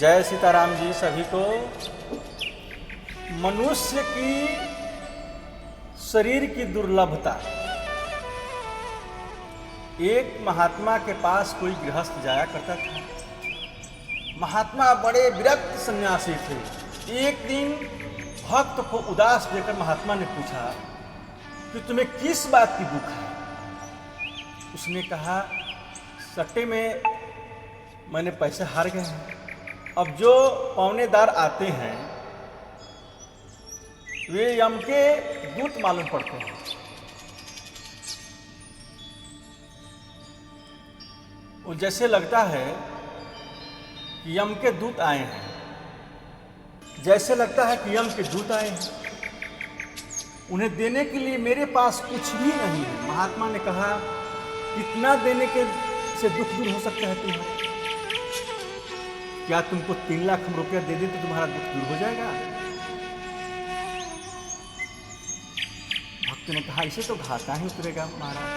जय सीताराम जी सभी को। मनुष्य की शरीर की दुर्लभता। एक महात्मा के पास कोई गृहस्थ जाया करता था। महात्मा बड़े विरक्त सन्यासी थे। एक दिन भक्त को उदास देकर महात्मा ने पूछा कि तुम्हें किस बात की दुख है। उसने कहा, सट्टे में मैंने पैसे हार गए हैं। अब जो पौनेदार आते हैं वे यम के दूत मालूम पड़ते हैं। वो जैसे लगता है कि यम के दूत आए हैं, जैसे लगता है कि यम के दूत आए हैं। उन्हें देने के लिए मेरे पास कुछ भी नहीं है। महात्मा ने कहा, कितना देने के से दुख दूर हो सकता है तुम्हारा? क्या तुमको 3 लाख हम रुपया दे दें तो तुम्हारा दुख दूर हो जाएगा? भक्त ने कहा, इसे तो घाटा ही उतरेगा महाराज।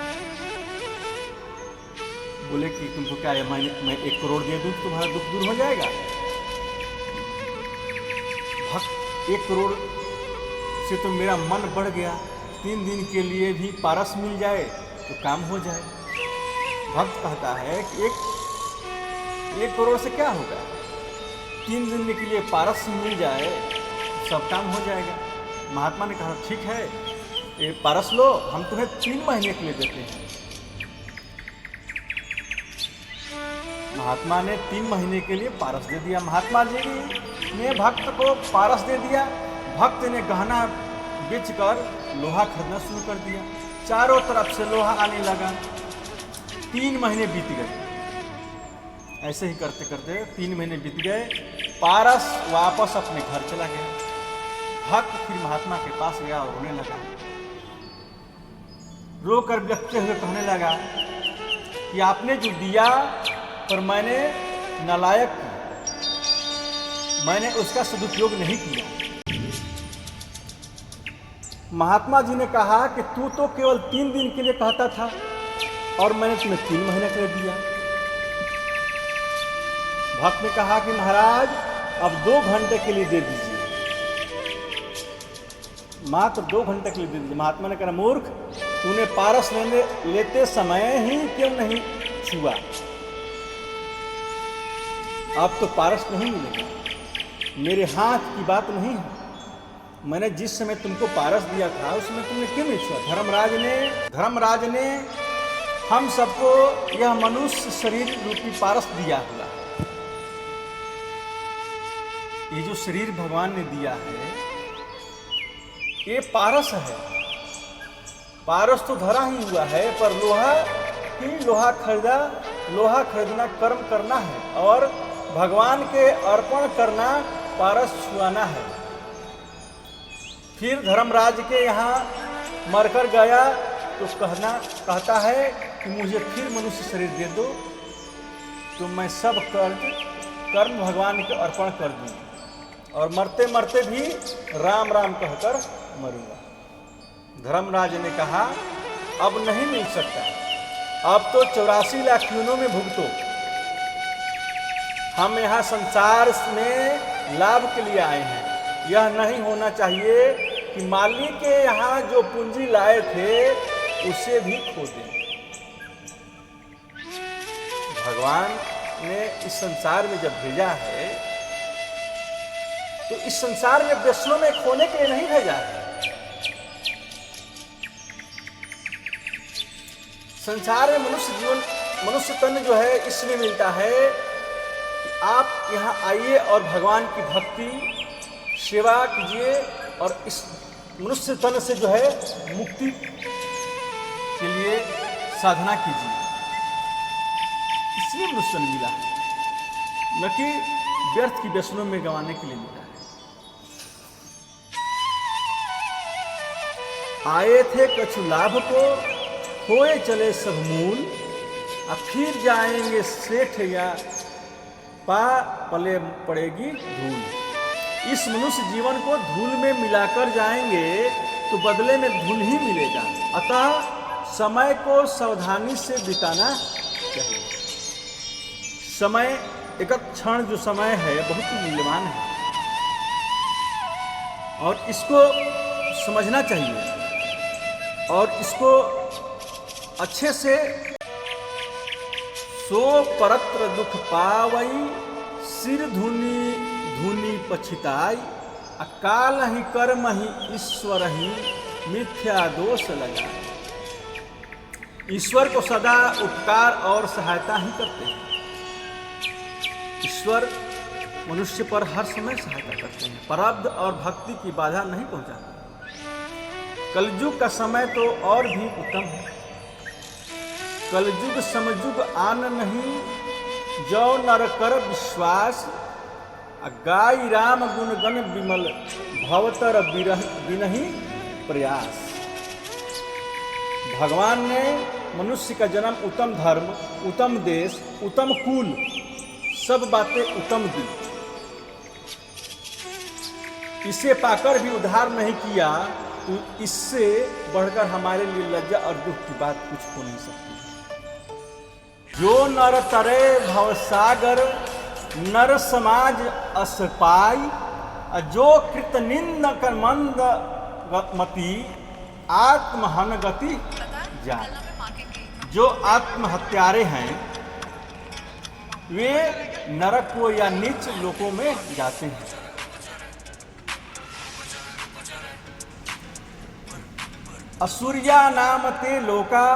बोले कि तुमको क्या है, मैं 1 करोड़ दे दूं तो तुम्हारा दुख दूर हो जाएगा? भक्त, 1 करोड़ से तो मेरा मन बढ़ गया। 3 दिन के लिए भी पारस मिल जाए तो काम हो जाए। भक्त कहता है कि 1 करोड़ से क्या होगा? 3 दिन के लिए पारस मिल जाए सब काम हो जाएगा। महात्मा ने कहा, ठीक है, ये पारस लो, हम तुम्हें 3 महीने के लिए देते हैं। महात्मा ने 3 महीने के लिए पारस दे दिया। महात्मा जी ने भक्त को पारस दे दिया। भक्त ने गहना बेचकर लोहा खरीदना शुरू कर दिया। चारों तरफ से लोहा आने लगा। 3 महीने बीत गए। ऐसे ही करते करते 3 महीने बीत गए। पारस वापस अपने घर चला गया। भक्त फिर महात्मा के पास गया और रोने लगा। रोकर व्यक्ति हुए कहने लगा कि आपने जो दिया पर मैंने नालायक मैंने उसका सदुपयोग नहीं किया। महात्मा जी ने कहा कि तू तो केवल 3 दिन के लिए कहता था और मैंने तुम्हें 3 महीने के लिए दिया। भक्त ने कहा कि महाराज अब 2 घंटे के लिए दे दीजिए, मात्र 2 घंटे के लिए दे दीजिए। महात्मा ने कहा, मूर्ख, तूने पारस लेते समय ही क्यों नहीं छुआ? अब तो पारस नहीं मिलेगा। मेरे हाथ की बात नहीं है। मैंने जिस समय तुमको पारस दिया था उस समय तुमने क्यों नहीं छुआ? धर्मराज ने हम सबको यह मनुष्य शरीर रूपी पारस दिया हुआ है। ये जो शरीर भगवान ने दिया है ये पारस है। पारस तो धरा ही हुआ है, पर लोहा खरीदना कर्म करना है और भगवान के अर्पण करना, पारस छुआना है। फिर धर्मराज के यहाँ मरकर गया तो कहता है कि मुझे फिर मनुष्य शरीर दे दो तो मैं सब कर्म भगवान के अर्पण कर दूँ और मरते मरते भी राम राम कहकर मरूंगा। धर्मराज ने कहा, अब नहीं मिल सकता, अब तो 84 लाख योनों में भुगतो। हम यहाँ संसार में लाभ के लिए आए हैं। यह नहीं होना चाहिए कि मालिक के यहाँ जो पूंजी लाए थे उसे भी खो दें। भगवान ने इस संसार में जब भेजा है तो इस संसार में वैष्णव में खोने के लिए नहीं भेजा है। संसार में मनुष्य तन जो है इसमें मिलता है कि आप यहाँ आइए और भगवान की भक्ति सेवा कीजिए और इस मनुष्य तन से जो है मुक्ति के लिए साधना कीजिए। इसलिए मनुष्य तन मिला है, न कि व्यर्थ की व्यसनों में गंवाने के लिए मिला है। आए थे कछु लाभ को, खोए चले सब मूल, अब फिर जाएंगे सेठ या पले पड़ेगी धूल। इस मनुष्य जीवन को धूल में मिलाकर जाएंगे तो बदले में धूल ही मिलेगा। अतः समय को सावधानी से बिताना चाहिए। समय एक क्षण जो समय है बहुत ही मूल्यवान है और इसको समझना चाहिए और इसको अच्छे से सो परत्र दुख पावई सिर धुनी धुनी पछिताई अकाल ही कर्म ही ईश्वर ही मिथ्या दोष लगा। ईश्वर को सदा उपकार और सहायता ही करते हैं। ईश्वर मनुष्य पर हर समय सहायता करते हैं, प्रारब्ध और भक्ति की बाधा नहीं पहुंचाते। कलयुग का समय तो और भी उत्तम है। कलयुग समयुग आन नहीं जो नर कर विश्वास गाई राम गुण गण विमल भवतर बिनहि प्रयास। भगवान ने मनुष्य का जन्म उत्तम धर्म, उत्तम देश, उत्तम कुल, सब बातें उत्तम दी। इसे पाकर भी उद्धार नहीं किया तो इससे बढ़कर हमारे लिए लज्जा और दुख की बात कुछ हो नहीं सकती। जो नर तरे भवसागर नर समाज अस पाई जो कृत निंद कर मंद मति आत्महन गति जाए। जो आत्महत्यारे हैं वे नरक को या नीच लोकों में जाते हैं। असुरिया नाम ते लोका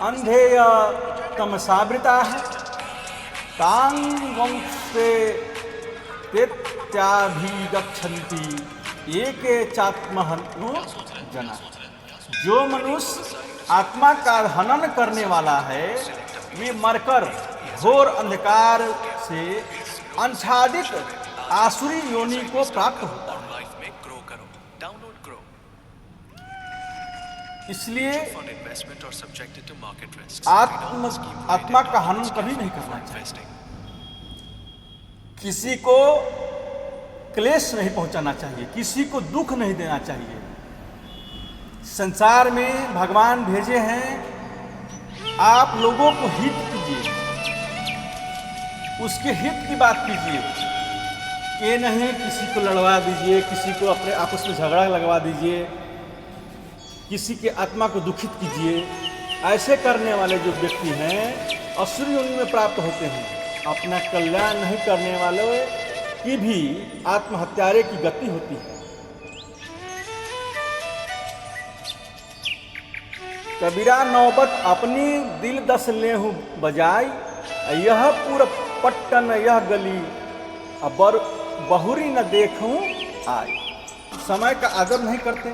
अंधेय तमसावृता है तांग वंशे तेत्याभिगच्छन्ति एके चात्महनो जना। जो मनुष्य आत्मा का हनन करने वाला है वे मरकर घोर अंधकार से आच्छादित आसुरी योनि को प्राप्त होता है। इसलिए आत्मा का हनन कभी नहीं करना चाहिए। किसी को क्लेश नहीं पहुंचाना चाहिए, किसी को दुख नहीं देना चाहिए। संसार में भगवान भेजे हैं आप लोगों को हित कीजिए, उसके हित की बात कीजिए। ये नहीं किसी को लड़वा दीजिए, किसी को अपने आपस में झगड़ा लगवा दीजिए, किसी के आत्मा को दुखित कीजिए। ऐसे करने वाले जो व्यक्ति हैं असुरी योनि में प्राप्त होते हैं। अपना कल्याण नहीं करने वाले की भी आत्महत्यारे की गति होती है। कबीरा नौबत अपनी दिल दस लेहू बजाई यह पूरा पट्टन यह गली अबर बहुरी न देखूं आई। समय का आदर नहीं करते,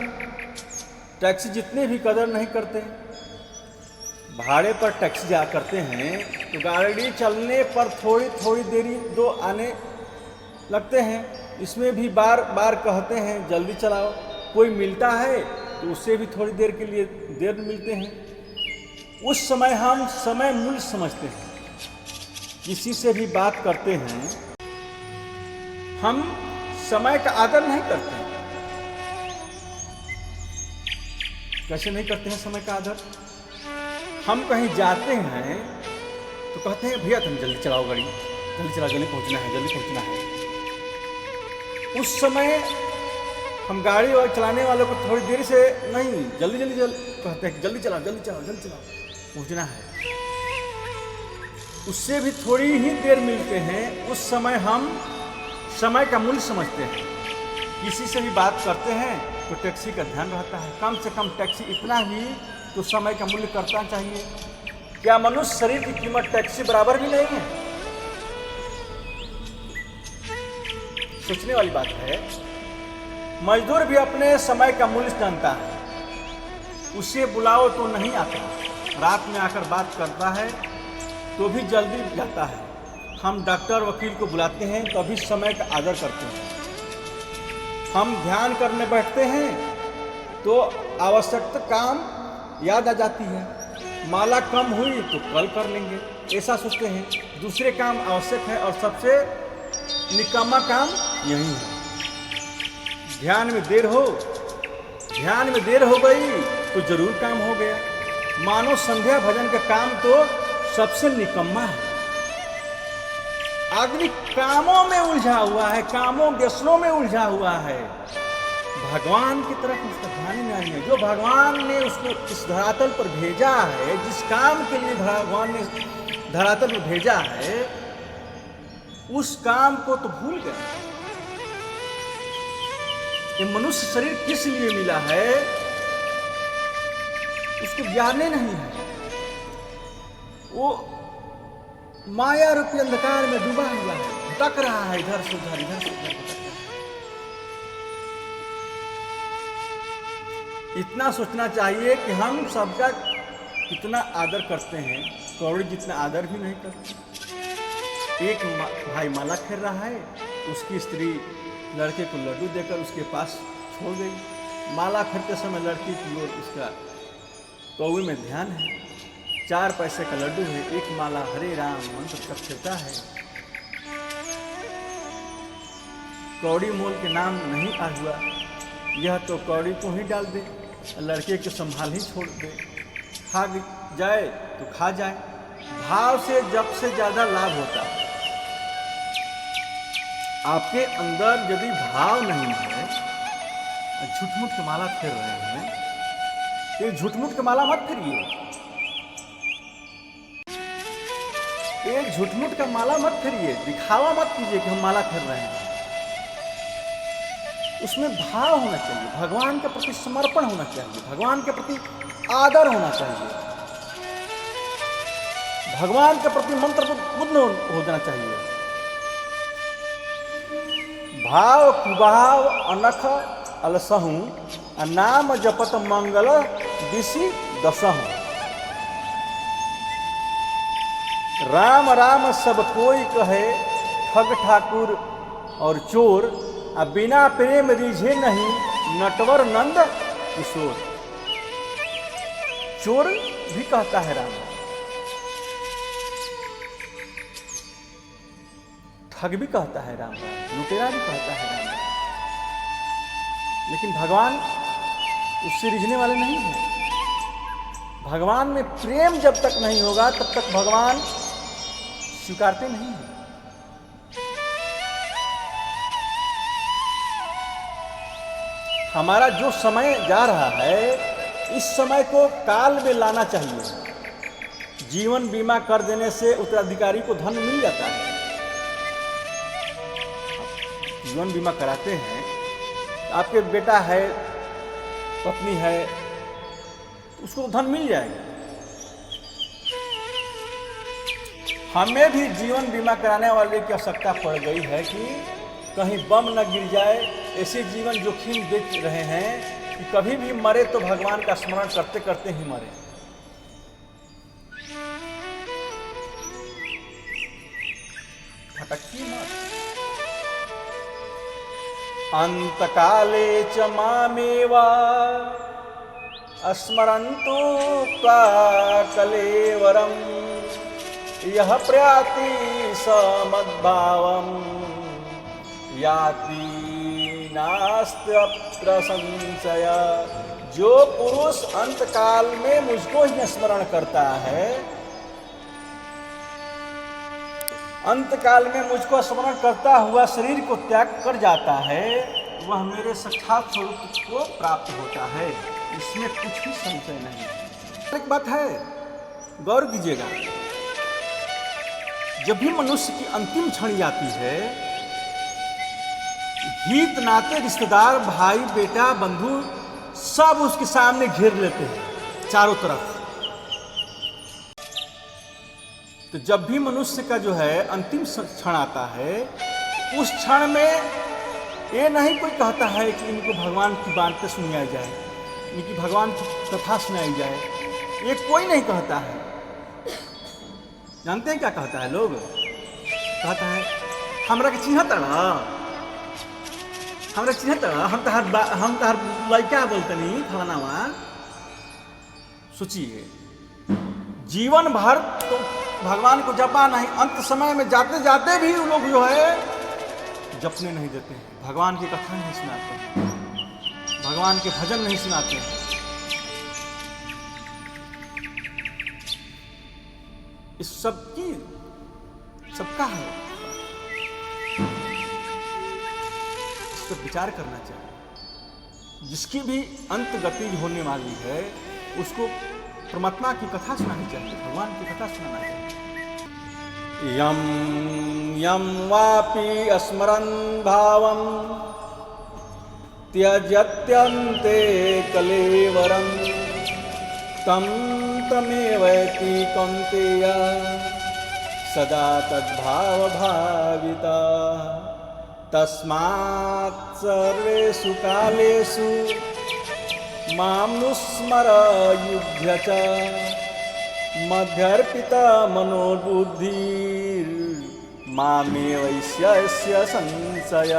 टैक्सी जितने भी कदर नहीं करते। भाड़े पर टैक्सी जा करते हैं तो गाड़ी चलने पर थोड़ी थोड़ी देरी दो आने लगते हैं। इसमें भी बार बार कहते हैं जल्दी चलाओ। कोई मिलता है तो उससे भी थोड़ी देर के लिए देर मिलते हैं। उस समय हम समय मूल्य समझते हैं। किसी से भी बात करते हैं हम समय का आदर नहीं करते। कैसे नहीं करते हैं समय का आदर? हम कहीं जाते हैं तो कहते हैं भैया तुम जल्दी चलाओ गाड़ी, जल्दी चलाओ, जल्दी पहुंचना है, जल्दी पहुंचना है। उस समय हम गाड़ी और चलाने वालों को थोड़ी देर से नहीं जल्दी जल्दी कहते हैं जल्दी चलाओ, जल्दी चलाओ, जल्दी चलाओ, पहुंचना है। उससे भी थोड़ी ही देर मिलते हैं। उस समय हम समय का मूल्य समझते हैं। किसी से भी बात करते हैं तो टैक्सी का ध्यान रहता है। कम से कम टैक्सी इतना ही तो समय का मूल्य करना चाहिए। क्या मनुष्य शरीर की कीमत टैक्सी बराबर भी नहीं है? सोचने वाली बात है। मजदूर भी अपने समय का मूल्य जानता है। उसे बुलाओ तो नहीं आता, रात में आकर बात करता है तो भी जल्दी जाता है। हम डॉक्टर वकील को बुलाते हैं तो अभी समय का आदर करते हैं। हम ध्यान करने बैठते हैं तो आवश्यकता काम याद आ जाती है। माला कम हुई तो कल कर लेंगे, ऐसा सोचते हैं। दूसरे काम आवश्यक है और सबसे निकम्मा काम यही है। ध्यान में देर हो गई तो जरूर काम हो गया। मानो संध्या भजन का काम तो सबसे निकम्मा है। आदमी कामों में उलझा हुआ है, कामों व्यसनों में उलझा हुआ है, भगवान की तरफ उसका ध्यान ही नहीं है। जो भगवान ने उसको इस धरातल पर भेजा है, जिस काम के लिए भगवान ने धरातल पर भेजा है, उस काम को तो भूल गए। ये मनुष्य शरीर किस लिए मिला है उसको ज्ञान नहीं है। वो माया रूपी अंधकार में डूबा हुआ है, भटक रहा है, इधर से उधर, इधर से उधर भटक रहा है। इतना सोचना चाहिए कि हम सबका कितना आदर करते हैं, कौड़ी जितना आदर भी नहीं करते। एक भाई माला खेल रहा है, उसकी स्त्री लड़के को लड्डू देकर उसके पास छोड़ गई। माला फेरते समय लड़की की ओर उसका कौवे में ध्यान है, 4 पैसे का लड्डू है, एक माला हरे राम मंत्र तक फिरता है। कौड़ी मोल के नाम नहीं आ हुआ, यह तो कौड़ी को ही डाल दे, लड़के को संभाल ही छोड़ दे, खा जाए तो खा जाए। भाव से जब से ज्यादा लाभ होता है। आपके अंदर यदि भाव नहीं है, झूठ-मूठ की माला फेर रहे हैं, तो झूठ-मूठ की माला मत फिरिए। ये झूठ-मूठ का माला मत फिरिए, दिखावा मत कीजिए कि हम माला फेर रहे हैं। उसमें भाव होना चाहिए, भगवान के प्रति समर्पण होना चाहिए, भगवान के प्रति आदर होना चाहिए, भगवान के प्रति मंत्रमुग्ध हो जाना चाहिए। भाव कुभाव अनख अलसहु, नाम जपत मंगल दिशि दसहु। राम राम सब कोई कहे, ठग ठाकुर और चोर, अब बिना प्रेम रिझे नहीं, नटवर नंद किशोर। चोर भी कहता है राम, ठग भी कहता है राम, लुटेरा भी कहता है राम, लेकिन भगवान उससे रिझने वाले नहीं हैं। भगवान में प्रेम जब तक नहीं होगा तब तक भगवान स्वीकारते नहीं हैं। हमारा जो समय जा रहा है, इस समय को काल में लाना चाहिए। जीवन बीमा कर देने से उत्तराधिकारी को धन मिल जाता है। जीवन बीमा कराते हैं, आपके बेटा है, पत्नी है, उसको धन मिल जाएगा। हमें भी जीवन बीमा कराने वाले की आवश्यकता पड़ गई है कि कहीं बम न गिर जाए। ऐसे जीवन जोखिम देख रहे हैं कि कभी भी मरे तो भगवान का स्मरण करते करते ही मरे। भटकिए मत। अंतकाले च मामेवा स्मरन्तु त्वा कलेवरम, यह प्रयाति समद्भावम याति नास्त्यत्र संशय। जो पुरुष अंतकाल में मुझको ही स्मरण करता है, अंतकाल में मुझको स्मरण करता हुआ शरीर को त्याग कर जाता है, वह मेरे साक्षात स्वरूप को प्राप्त होता है। इसमें कुछ भी संशय नहीं। एक बात है, गौर कीजिएगा, जब भी मनुष्य की अंतिम क्षण आती है, हित नाते रिश्तेदार भाई बेटा बंधु सब उसके सामने घेर लेते हैं चारों तरफ। तो जब भी मनुष्य का जो है अंतिम क्षण आता है, उस क्षण में ये नहीं कोई कहता है कि इनको भगवान की बातें सुनाई जाए, इनकी भगवान की कथा सुनाई जाए, ये कोई नहीं कहता है। जानते हैं क्या कहता है लोग? कहता है हमरा के चिन्हत ना, हमरा चिन्हत ना, हम तहार लड़का बोलतनी फलानावा। सोचिए, जीवन भर तो भगवान को जपा नहीं, अंत समय में जाते जाते भी लोग जो है जपने नहीं देते हैं, भगवान की कथा नहीं सुनाते हैं, भगवान के भजन नहीं सुनाते हैं। इस सबका है, इस पर विचार करना चाहिए। जिसकी भी अंत गति होने वाली है उसको परमात्मा की कथा सुनानी चाहिए, भगवान की कथा सुनाना चाहिए। यम यम वापि स्मरन् भावं त्यजत्यन्ते कलेवरं तं तमेवैति कौन्तेय सदा तद्भावभाविता। तस्मात् सर्वेषु कालेषु मां नुस्मर युध्य च मध्यर्पिता मनोबुद्धिर् मामेवैष्यस्य संशय।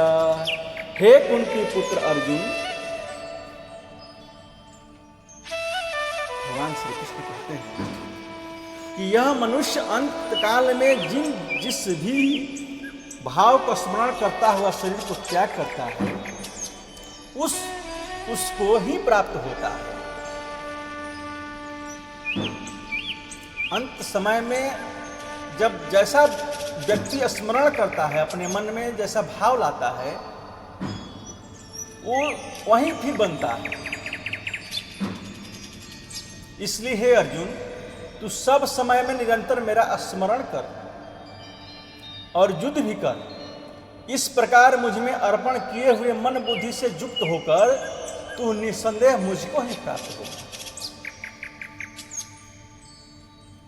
हे कुंती पुत्र अर्जुन, भगवान श्री कृष्ण कहते हैं कि यह मनुष्य अंत काल में जिस भी भाव को स्मरण करता हुआ शरीर को त्याग करता है उसको ही प्राप्त होता है। अंत समय में जब जैसा व्यक्ति स्मरण करता है, अपने मन में जैसा भाव लाता है वो वहीं फिर बनता है। इसलिए हे अर्जुन, तू सब समय में निरंतर मेरा स्मरण कर और युद्ध भी कर। इस प्रकार मुझ में अर्पण किए हुए मन बुद्धि से युक्त होकर तू निसंदेह मुझको ही प्राप्त होगा।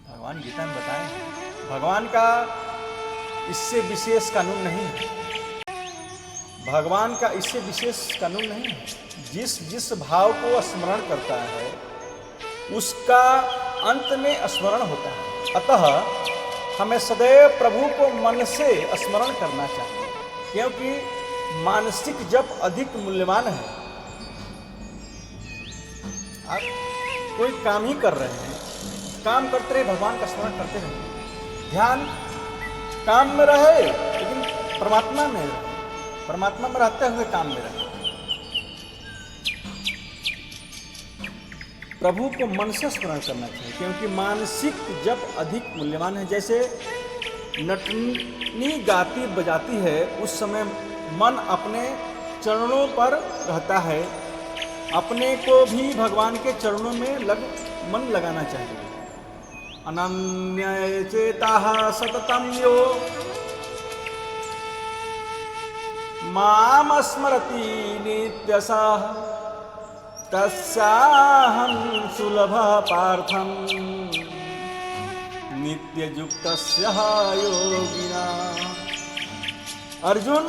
भगवान गीता में बताएं, भगवान का इससे विशेष कानून नहीं है। भगवान का इससे विशेष कानून नहीं है। जिस भाव को स्मरण करता है उसका अंत में स्मरण होता है। अतः हमें सदैव प्रभु को मन से स्मरण करना चाहिए, क्योंकि मानसिक जप अधिक मूल्यवान है। आप कोई काम ही कर रहे हैं, काम करते रहे, भगवान का स्मरण करते रहे। ध्यान काम में रहे लेकिन परमात्मा में रहे, परमात्मा में रहते हुए काम में रहे। प्रभु को मन से स्मरण करना चाहिए, क्योंकि मानसिक जप अधिक मूल्यवान है। जैसे नटनी गाती बजाती है, उस समय मन अपने चरणों पर रहता है। अपने को भी भगवान के चरणों में मन लगाना चाहिए। अनन्य चेताः सततं यो माम स्मरति नित्यशः तस्याहं सुलभः पार्थं नित्ययुक्तस्य योगिना। अर्जुन,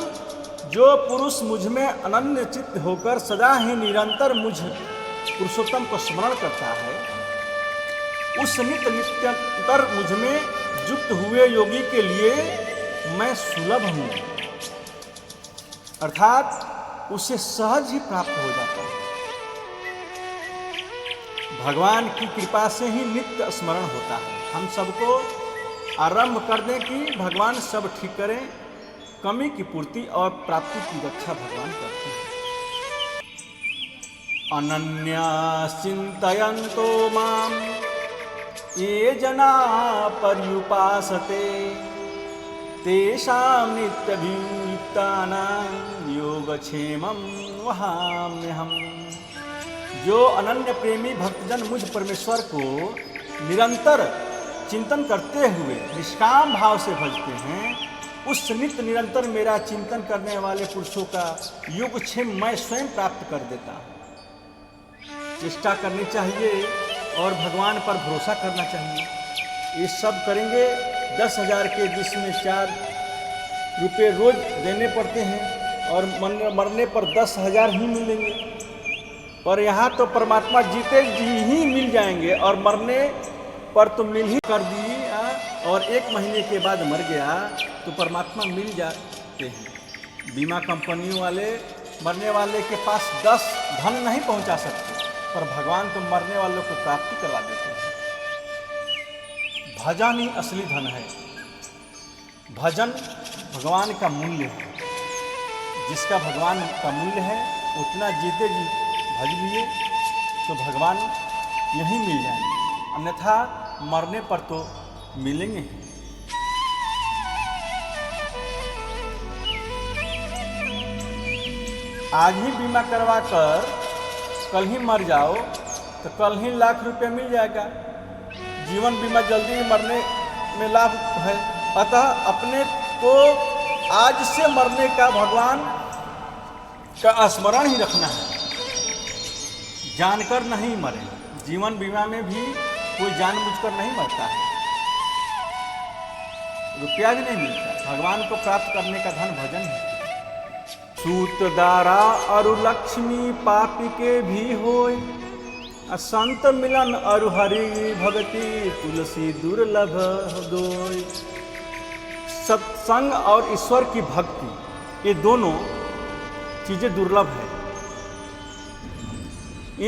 जो पुरुष मुझ में अनन्य चित्त होकर सदा ही निरंतर मुझ पुरुषोत्तम को स्मरण करता है, उस नित्यंतर मुझ में युक्त हुए योगी के लिए मैं सुलभ हूँ, अर्थात उसे सहज ही प्राप्त हो जाता है। भगवान की कृपा से ही नित्य स्मरण होता है। हम सबको आरंभ कर दें कि भगवान सब ठीक करें, कमी की पूर्ति और प्राप्ति की रक्षा भगवान करते हैं। अनन्या चिंतयन्तो माम ये जना पर्युपासते तेषां नित्यभियुक्तानां योगक्षेमं वहाम्यहम्। जो अनन्य प्रेमी भक्तजन मुझ परमेश्वर को निरंतर चिंतन करते हुए निष्काम भाव से भजते हैं, उस नित्य निरंतर मेरा चिंतन करने वाले पुरुषों का योगक्षेम मैं स्वयं प्राप्त कर देता हूँ। चेष्टा करनी चाहिए और भगवान पर भरोसा करना चाहिए। ये सब करेंगे। 10,000 के जिसमें 4 रुपये रोज देने पड़ते हैं और मरने पर 10,000 ही मिलेंगे। पर यहाँ तो परमात्मा जीते जी ही मिल जाएंगे और मरने पर तो मिल ही कर दी और 1 महीने के बाद मर गया तो परमात्मा मिल जाते हैं। बीमा कंपनी वाले मरने वाले के पास 10 धन नहीं पहुंचा सकते, पर भगवान तो मरने वालों को प्राप्ति करवा देते हैं। भजन ही असली धन है। भजन भगवान का मूल्य है। जिसका भगवान का मूल्य है उतना जीते जी भज लिए तो भगवान यहीं मिल जाएंगे, अन्यथा मरने पर तो मिलेंगे। आज ही बीमा करवा कर कल ही मर जाओ तो कल ही लाख रुपए मिल जाएगा। जीवन बीमा जल्दी मरने में लाभ है। अतः अपने को आज से मरने का भगवान का स्मरण ही रखना है, जानकर नहीं मरे। जीवन बीमा में भी कोई जानबूझकर नहीं मरता है, रुपया भी नहीं मिलता। भगवान को प्राप्त करने का धन भजन है। सूत दारा अरु लक्ष्मी पापी के भी होय, संत मिलन अरु हरि भगति तुलसी दुर्लभ दोय। सत्संग और ईश्वर की भक्ति ये दोनों चीजें दुर्लभ है।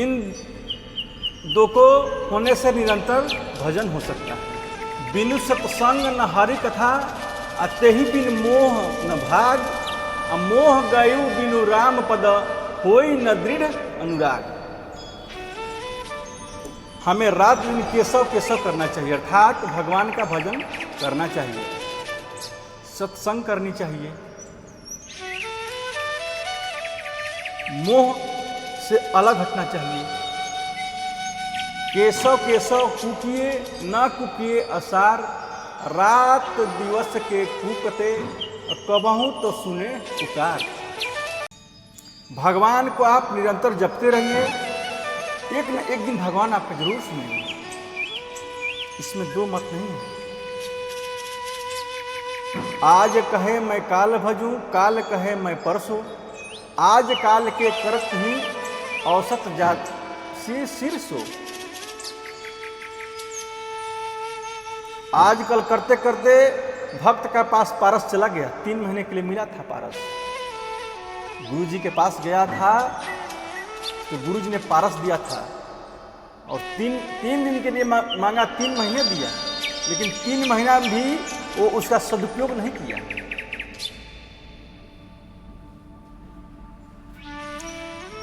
इन दो को होने से निरंतर भजन हो सकता है। बिनु सत्संग न हरि कथा, अते ही बिन मोह न भाग। मोह गयु बिनु राम पद, होई न दृढ़ अनुराग। हमें रात दिन केशव केशव करना चाहिए, अर्थात भगवान का भजन करना चाहिए, सत्संग करनी चाहिए, मोह से अलग हटना चाहिए। केशव केशव कुकिए न कुकिए असार, रात दिवस के कूकते कबहू तो सुने पुकार। भगवान को आप निरंतर जपते रहिए, एक न एक दिन भगवान आपका जरूर सुनेंगे, इसमें दो मत नहीं है। आज कहे मैं काल भजूं, काल कहे मैं परसों। आज काल के करत ही औसत जात सिर सो। आजकल करते करते भक्त का पास पारस चला गया। 3 महीने के लिए मिला था पारस। गुरु जी के पास गया था तो गुरु जी ने पारस दिया था और तीन दिन के लिए मांगा, 3 महीने दिया, लेकिन 3 महीना भी वो उसका सदुपयोग नहीं किया।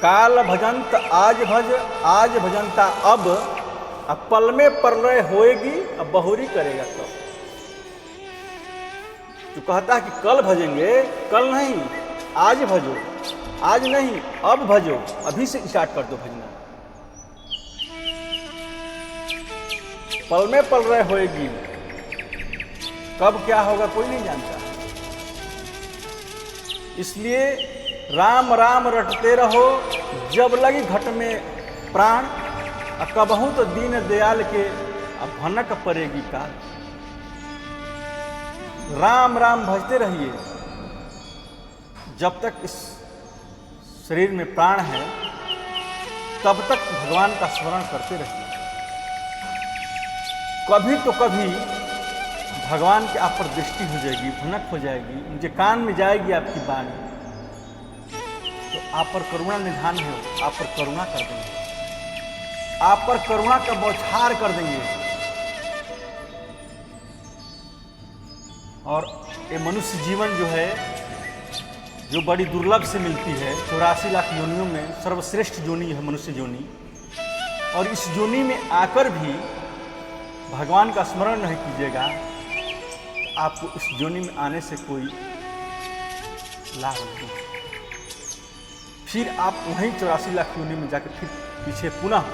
काल भजंत आज भज, आज भजंता अब पल में परलय होएगी, अब बहुरी करेगा तो। जो कहता है कि कल भजेंगे, कल नहीं, आज भजो, आज नहीं अब भजो, अभी से स्टार्ट कर दो भजना। पल में परलय होएगी, कब क्या होगा कोई नहीं जानता। इसलिए राम राम रटते रहो, जब लगी घट में प्राण। कबहू तो दीन दयाल के अब भनक पड़ेगी काल। राम राम भजते रहिए, जब तक इस शरीर में प्राण है तब तक भगवान का स्मरण करते रहिए। कभी तो कभी भगवान की आप पर दृष्टि हो जाएगी, भनक हो जाएगी, उनके कान में जाएगी आपकी वाणी, तो आप पर करुणा निधान है, आप पर करुणा कर देंगे, आप पर करुणा का बौछार कर देंगे। और ये मनुष्य जीवन जो है, जो बड़ी दुर्लभ से मिलती है, 84 लाख योनियों में सर्वश्रेष्ठ जोनी है मनुष्य जोनी। और इस जोनी में आकर भी भगवान का स्मरण नहीं कीजिएगा, आपको इस जोनी में आने से कोई लाभ नहीं। फिर आप वहीं 84 लाख योनि में जाकर फिर पीछे पुनः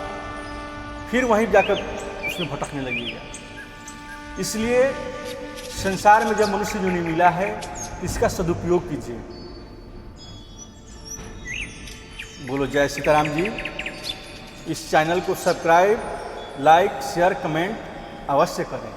फिर वहीं जाकर उसमें भटकने लगेगा। इसलिए संसार में जब मनुष्य जोनी मिला है, इसका सदुपयोग कीजिए। बोलो जय सीताराम जी। इस चैनल को सब्सक्राइब, लाइक, शेयर, कमेंट अवश्य करें।